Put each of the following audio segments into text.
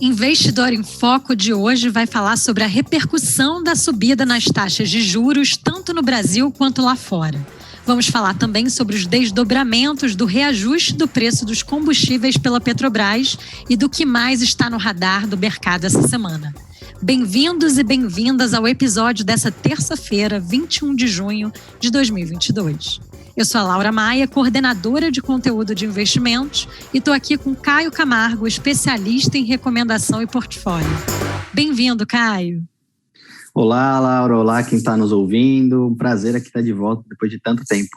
Investidor em Foco de hoje vai falar sobre a repercussão da subida nas taxas de juros, tanto no Brasil quanto lá fora. Vamos falar também sobre os desdobramentos do reajuste do preço dos combustíveis pela Petrobras e do que mais está no radar do mercado essa semana. Bem-vindos e bem-vindas ao episódio dessa terça-feira, 21 de junho de 2022. Eu sou a Laura Maia, coordenadora de conteúdo de investimentos, e estou aqui com Caio Camargo, especialista em recomendação e portfólio. Bem-vindo, Caio. Olá, Laura. Olá, quem está nos ouvindo. Um prazer aqui estar de volta depois de tanto tempo.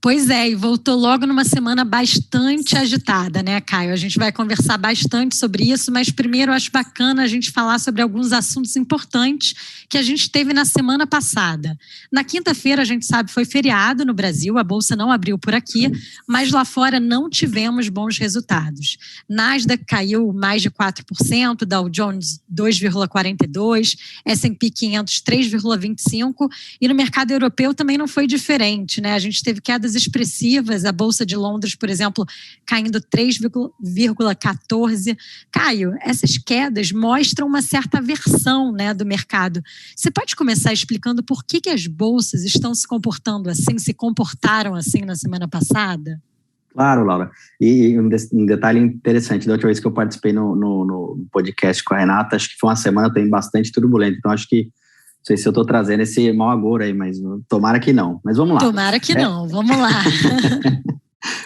Pois é, e voltou logo numa semana bastante agitada, né, Caio? A gente vai conversar bastante sobre isso, mas primeiro eu acho bacana a gente falar sobre alguns assuntos importantes que a gente teve na semana passada. Na quinta-feira, a gente sabe, foi feriado no Brasil, a Bolsa não abriu por aqui, mas lá fora não tivemos bons resultados. Nasdaq caiu mais de 4%, Dow Jones 2,42%, S&P 500 3,25%, e no mercado europeu também não foi diferente, né? A gente teve quedas expressivas, a Bolsa de Londres, por exemplo, caindo 3,14%. Caio, essas quedas mostram uma certa aversão, né, do mercado. Você pode começar explicando por que as bolsas estão se comportando assim, se comportaram assim na semana passada? Claro, Laura. E um detalhe interessante, da última vez que eu participei no podcast com a Renata, acho que foi uma semana também bastante turbulenta, então acho que não sei se eu estou trazendo esse mau agouro aí, mas tomara que não. Mas vamos lá. Tomara que não, vamos lá.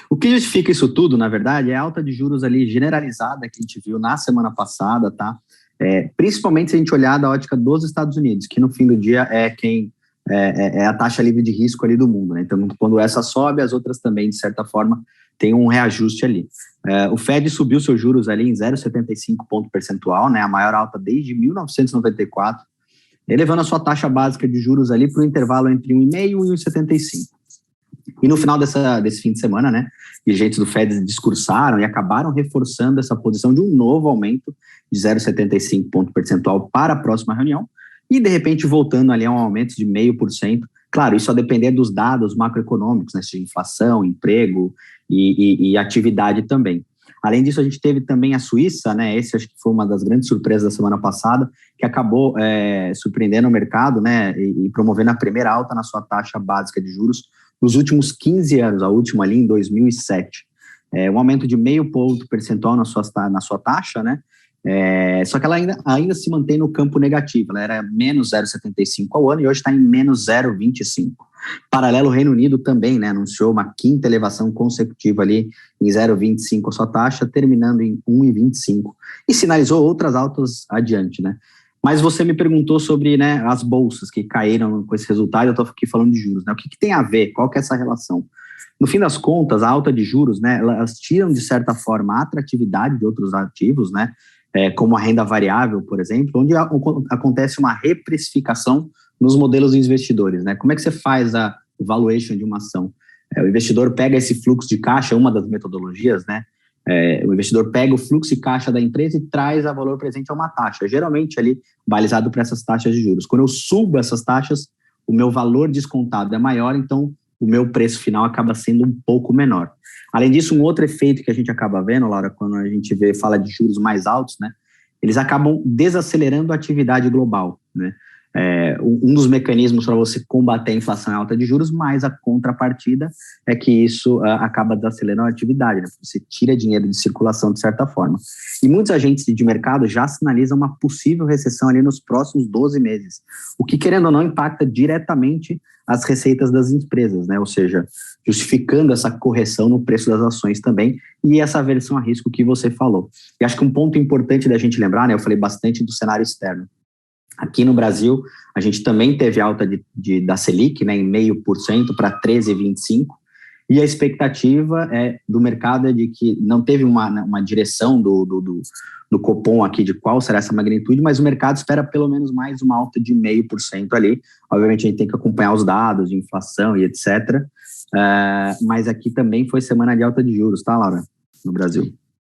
O que justifica isso tudo, na verdade, é a alta de juros ali generalizada que a gente viu na semana passada, tá? Principalmente se a gente olhar da ótica dos Estados Unidos, que no fim do dia é a taxa livre de risco ali do mundo, né? Então, quando essa sobe, as outras também, de certa forma, tem um reajuste ali. O Fed subiu seus juros ali em 0,75 ponto percentual, né? A maior alta desde 1994, elevando a sua taxa básica de juros ali para o intervalo entre 1,5% e 1,75%. E no final desse fim de semana, né, dirigentes do Fed discursaram e acabaram reforçando essa posição de um novo aumento de 0,75 ponto percentual para a próxima reunião e, de repente, voltando ali a um aumento de 0,5%. Claro, isso a depender dos dados macroeconômicos, né, de inflação, emprego e atividade também. Além disso, a gente teve também a Suíça, né? Esse acho que foi uma das grandes surpresas da semana passada, que acabou surpreendendo o mercado, né? E promovendo a primeira alta na sua taxa básica de juros nos últimos 15 anos, a última ali em 2007. Um aumento de 0,5 ponto percentual na sua taxa, né? Só que ela ainda se mantém no campo negativo, ela era menos 0,75 ao ano e hoje está em menos 0,25. Paralelo, o Reino Unido também, né, anunciou uma quinta elevação consecutiva ali em 0,25 a sua taxa, terminando em 1,25 e sinalizou outras altas adiante, né? Mas você me perguntou sobre, né, as bolsas que caíram com esse resultado, eu estou aqui falando de juros, né? O que tem a ver? Qual que é essa relação? No fim das contas, a alta de juros, né, elas tiram, de certa forma, a atratividade de outros ativos, né, como a renda variável, por exemplo, onde acontece uma reprecificação nos modelos dos investidores, né? Como é que você faz o valuation de uma ação? O investidor pega esse fluxo de caixa, uma das metodologias, né? O investidor pega o fluxo de caixa da empresa e traz a valor presente a uma taxa, geralmente ali balizado para essas taxas de juros. Quando eu subo essas taxas, o meu valor descontado é maior, então o meu preço final acaba sendo um pouco menor. Além disso, um outro efeito que a gente acaba vendo, Laura, quando a gente fala de juros mais altos, né? Eles acabam desacelerando a atividade global, né? Um dos mecanismos para você combater a inflação é a alta de juros, mas a contrapartida é que isso acaba desacelerando a atividade, né? Você tira dinheiro de circulação de certa forma. E muitos agentes de mercado já sinalizam uma possível recessão ali nos próximos 12 meses, o que, querendo ou não, impacta diretamente as receitas das empresas, né? Ou seja, justificando essa correção no preço das ações também e essa aversão a risco que você falou. E acho que um ponto importante da gente lembrar, né? Eu falei bastante do cenário externo. Aqui no Brasil, a gente também teve alta da Selic, né, em 0,5% para 13,25%, e a expectativa do mercado é de que não teve uma direção do Copom aqui de qual será essa magnitude, mas o mercado espera pelo menos mais uma alta de 0,5% ali. Obviamente a gente tem que acompanhar os dados de inflação e etc. Mas aqui também foi semana de alta de juros, tá, Laura? No Brasil.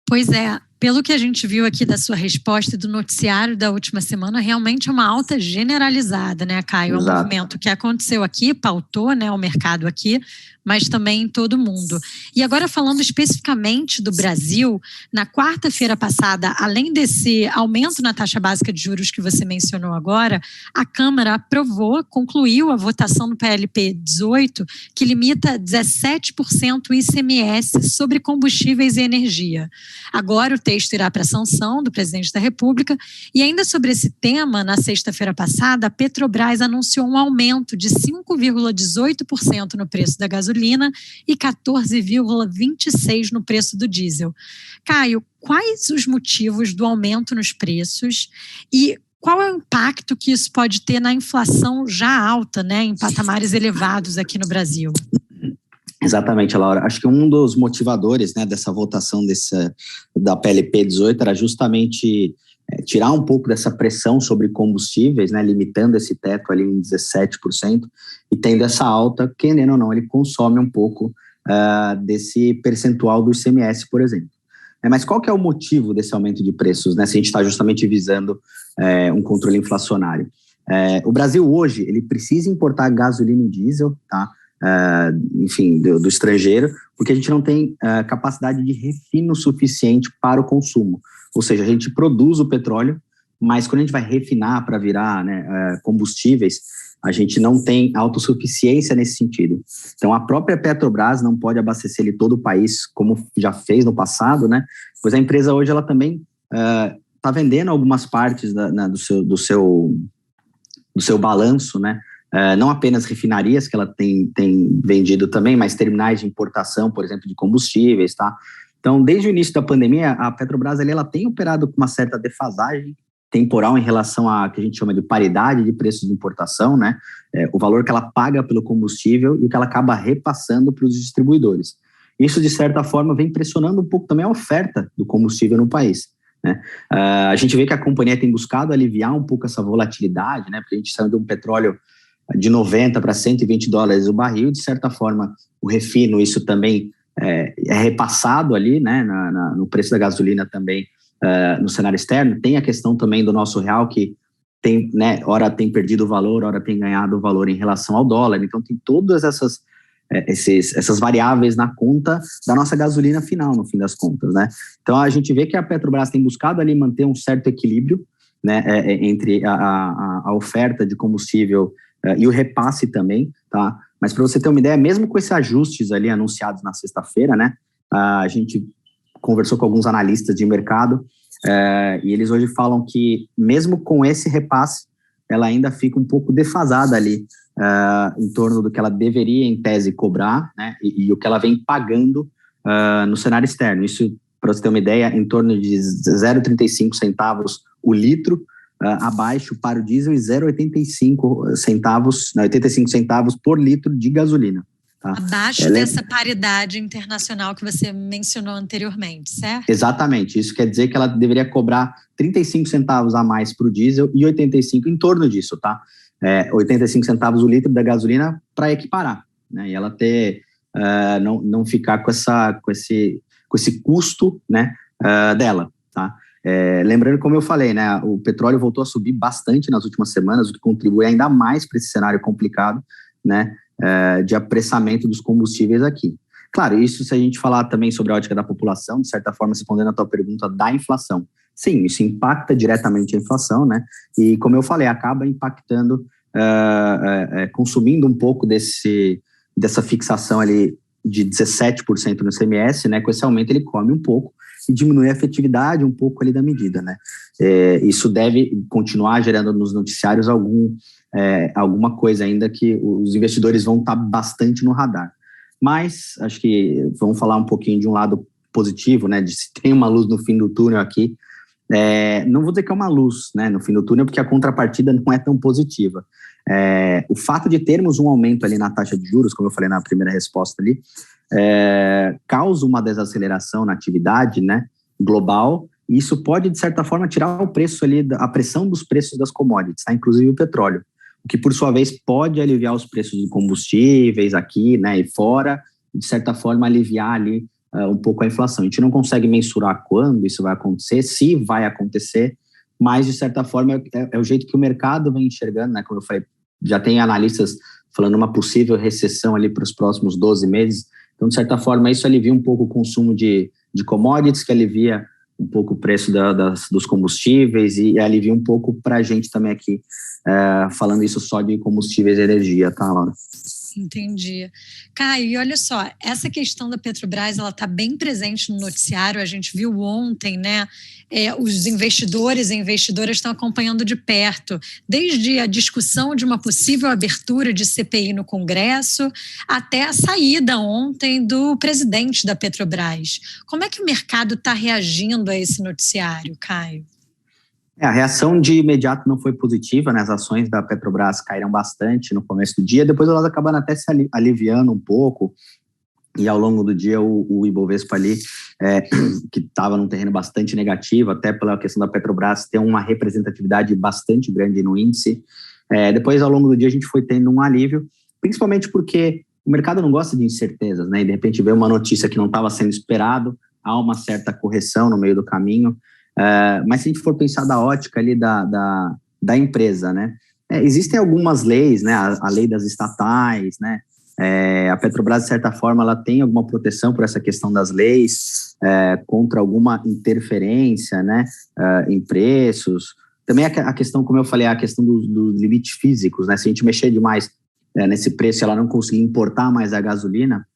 Pois é, pelo que a gente viu aqui da sua resposta e do noticiário da última semana, realmente é uma alta generalizada, né, Caio? É um movimento que aconteceu aqui, pautou, né, o mercado aqui, mas também em todo o mundo. E agora falando especificamente do Brasil, na quarta-feira passada, além desse aumento na taxa básica de juros que você mencionou agora, a Câmara concluiu a votação do PLP 18, que limita 17% o ICMS sobre combustíveis e energia. Agora o texto irá para a sanção do presidente da República. E ainda sobre esse tema, na sexta-feira passada, a Petrobras anunciou um aumento de 5,18% no preço da gasolina e 14,26% no preço do diesel. Caio, quais os motivos do aumento nos preços e qual é o impacto que isso pode ter na inflação já alta, né, em patamares elevados aqui no Brasil? Exatamente, Laura. Acho que um dos motivadores, né, dessa votação da PLP 18 era justamente tirar um pouco dessa pressão sobre combustíveis, né, limitando esse teto ali em 17%, e tendo essa alta, querendo ou não, ele consome um pouco desse percentual do ICMS, por exemplo. Mas qual que é o motivo desse aumento de preços, né, se a gente está justamente visando um controle inflacionário? O Brasil hoje, ele precisa importar gasolina e diesel, tá? Enfim, do estrangeiro, porque a gente não tem capacidade de refino suficiente para o consumo. Ou seja, a gente produz o petróleo, mas quando a gente vai refinar para virar, né, combustíveis, a gente não tem autossuficiência nesse sentido. Então, a própria Petrobras não pode abastecer ali todo o país, como já fez no passado, né? Pois a empresa hoje ela também está vendendo algumas partes do seu balanço, né? Não apenas refinarias que ela tem vendido também, mas terminais de importação, por exemplo, de combustíveis, tá? Então, desde o início da pandemia, a Petrobras ali, ela tem operado com uma certa defasagem temporal em relação a que a gente chama de paridade de preços de importação, né? O valor que ela paga pelo combustível e o que ela acaba repassando para os distribuidores. Isso, de certa forma, vem pressionando um pouco também a oferta do combustível no país, né? A gente vê que a companhia tem buscado aliviar um pouco essa volatilidade, né? Porque a gente saiu de um petróleo de 90 para 120 dólares o barril, de certa forma, o refino, isso também é repassado ali, né, no preço da gasolina também, no cenário externo. Tem a questão também do nosso real, que tem, né, ora tem perdido o valor, ora tem ganhado o valor em relação ao dólar. Então, tem todas essas variáveis na conta da nossa gasolina final, no fim das contas, né? Então, a gente vê que a Petrobras tem buscado ali manter um certo equilíbrio, né, entre a oferta de combustível e o repasse também, tá? Mas para você ter uma ideia, mesmo com esses ajustes ali anunciados na sexta-feira, né, a gente conversou com alguns analistas de mercado e eles hoje falam que mesmo com esse repasse, ela ainda fica um pouco defasada ali em torno do que ela deveria, em tese, cobrar, né, e o que ela vem pagando no cenário externo. Isso, para você ter uma ideia, em torno de 0,35 centavos o litro, abaixo para o diesel, e 0,85 centavos por litro de gasolina. Tá? Abaixo dessa paridade internacional que você mencionou anteriormente, certo? Exatamente. Isso quer dizer que ela deveria cobrar 35 centavos a mais para o diesel e 85 em torno disso, tá? 85 centavos o litro da gasolina para equiparar, né? E ela não ficar com esse custo, né, dela, tá? Lembrando, como eu falei, né, o petróleo voltou a subir bastante nas últimas semanas, o que contribui ainda mais para esse cenário complicado, né, de apressamento dos combustíveis aqui. Claro, isso se a gente falar também sobre a ótica da população, de certa forma, respondendo a tua pergunta da inflação. Sim, isso impacta diretamente a inflação, né, e como eu falei, acaba impactando, consumindo um pouco dessa fixação ali de 17% no ICMS, né, com esse aumento ele come um pouco, e diminuir a efetividade um pouco ali da medida, né? Isso deve continuar gerando nos noticiários alguma coisa ainda que os investidores vão estar bastante no radar. Mas acho que vamos falar um pouquinho de um lado positivo, né? De se tem uma luz no fim do túnel aqui. Não vou dizer que é uma luz, né, no fim do túnel, porque a contrapartida não é tão positiva. O fato de termos um aumento ali na taxa de juros, como eu falei na primeira resposta ali, causa uma desaceleração na atividade, né, global, e isso pode, de certa forma, tirar o preço ali, a pressão dos preços das commodities, tá? Inclusive o petróleo, o que, por sua vez, pode aliviar os preços de combustíveis aqui, né, e fora, de certa forma, aliviar ali um pouco a inflação. A gente não consegue mensurar quando isso vai acontecer, se vai acontecer, mas, de certa forma, é o jeito que o mercado vem enxergando, né? Como eu falei, já tem analistas falando uma possível recessão ali para os próximos 12 meses. Então, de certa forma, isso alivia um pouco o consumo de commodities, que alivia um pouco o preço dos combustíveis e alivia um pouco para a gente também aqui, falando isso só de combustíveis e energia, tá, Laura? Entendi. Caio, e olha só, essa questão da Petrobras, ela está bem presente no noticiário, a gente viu ontem, né? Os investidores e investidoras estão acompanhando de perto, desde a discussão de uma possível abertura de CPI no Congresso, até a saída ontem do presidente da Petrobras. Como é que o mercado está reagindo a esse noticiário, Caio? A reação de imediato não foi positiva, né? As ações da Petrobras caíram bastante no começo do dia, depois elas acabaram até se aliviando um pouco, e ao longo do dia o Ibovespa ali, que estava num terreno bastante negativo, até pela questão da Petrobras ter uma representatividade bastante grande no índice, depois ao longo do dia a gente foi tendo um alívio, principalmente porque o mercado não gosta de incertezas, né? E de repente veio uma notícia que não estava sendo esperado, há uma certa correção no meio do caminho. Mas se a gente for pensar da ótica ali da empresa, né? Existem algumas leis, né? A lei das estatais, né? A Petrobras, de certa forma, ela tem alguma proteção por essa questão das leis contra alguma interferência, né? Em preços. Também a questão, como eu falei, a questão dos limites físicos, né? Se a gente mexer demais nesse preço, ela não conseguir importar mais a gasolina,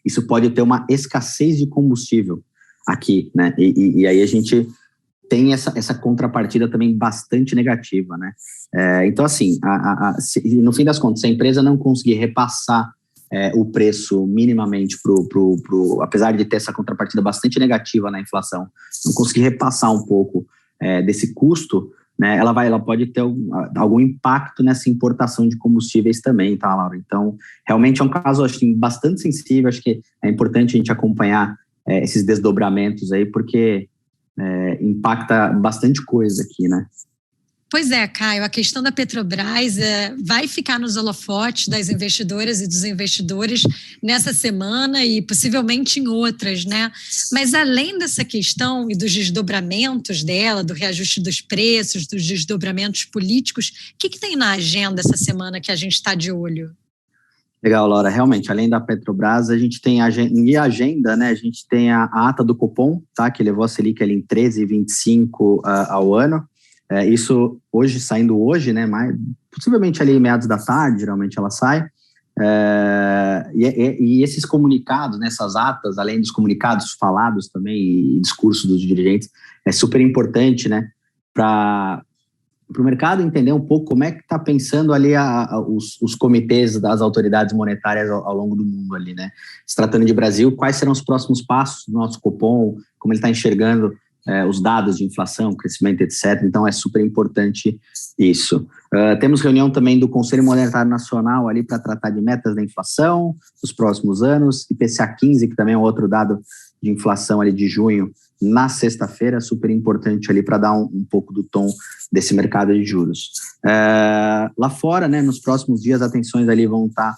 isso pode ter uma escassez de combustível aqui, né? E aí a gente tem essa contrapartida também bastante negativa, né? Então, assim, no fim das contas, se a empresa não conseguir repassar o preço minimamente apesar de ter essa contrapartida bastante negativa na inflação, não conseguir repassar um pouco desse custo, né? Ela pode ter algum impacto nessa importação de combustíveis também, tá, Laura? Então, realmente é um caso, acho que, bastante sensível, acho que é importante a gente acompanhar esses desdobramentos aí, porque impacta bastante coisa aqui, né? Pois é, Caio, a questão da Petrobras vai ficar nos holofotes das investidoras e dos investidores nessa semana e possivelmente em outras, né? Mas além dessa questão e dos desdobramentos dela, do reajuste dos preços, dos desdobramentos políticos, o que tem na agenda essa semana que a gente está de olho? Legal, Laura. Realmente, além da Petrobras, a gente tem agenda, né? A gente tem a ata do Copom, tá? Que levou a Selic ali em 13,25 ao ano. Isso saindo hoje, né? Possivelmente ali em meados da tarde, geralmente ela sai. E esses comunicados, né, essas atas, além dos comunicados falados também e discursos dos dirigentes, é super importante, né? Para o mercado entender um pouco como é que está pensando ali os comitês das autoridades monetárias ao longo do mundo ali, né? Se tratando de Brasil, quais serão os próximos passos do nosso Copom, como ele está enxergando os dados de inflação, crescimento, etc. Então, é super importante isso. Temos reunião também do Conselho Monetário Nacional ali para tratar de metas da inflação dos próximos anos, IPCA 15, que também é outro dado de inflação ali de junho, na sexta-feira, super importante ali para dar um pouco do tom desse mercado de juros. Lá fora, né, nos próximos dias, atenções ali vão estar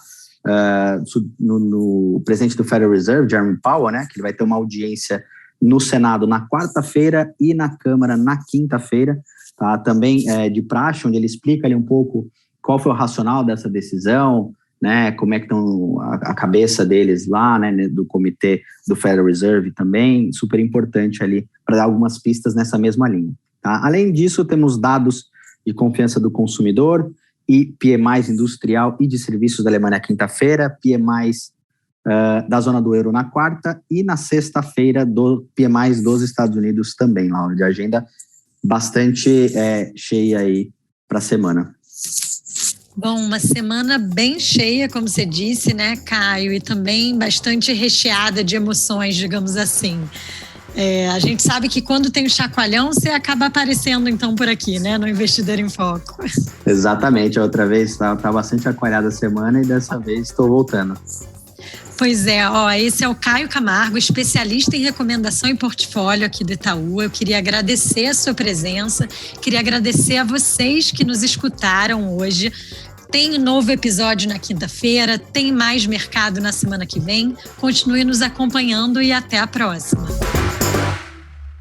no presidente do Federal Reserve, Jerome Powell, né, que ele vai ter uma audiência no Senado na quarta-feira e na Câmara na quinta-feira, tá? Também de praxe, onde ele explica ali um pouco qual foi o racional dessa decisão, né, como é que estão a cabeça deles lá, né, do comitê do Federal Reserve também, super importante ali para dar algumas pistas nessa mesma linha. Tá? Além disso, temos dados de confiança do consumidor e PMIs industrial e de serviços da Alemanha na quinta-feira, PMIs da zona do euro na quarta e na sexta-feira do PMIs dos Estados Unidos também, Laura, de agenda bastante cheia aí para a semana. Bom, uma semana bem cheia, como você disse, né, Caio? E também bastante recheada de emoções, digamos assim. A gente sabe que quando tem o chacoalhão, você acaba aparecendo, então, por aqui, né, no Investidor em Foco. Exatamente. A outra vez estava bastante chacoalhada a semana e dessa vez estou voltando. Pois é, esse é o Caio Camargo, especialista em recomendação e portfólio aqui do Itaú. Eu queria agradecer a sua presença, queria agradecer a vocês que nos escutaram hoje. Tem um novo episódio na quinta-feira, tem mais mercado na semana que vem. Continue nos acompanhando e até a próxima.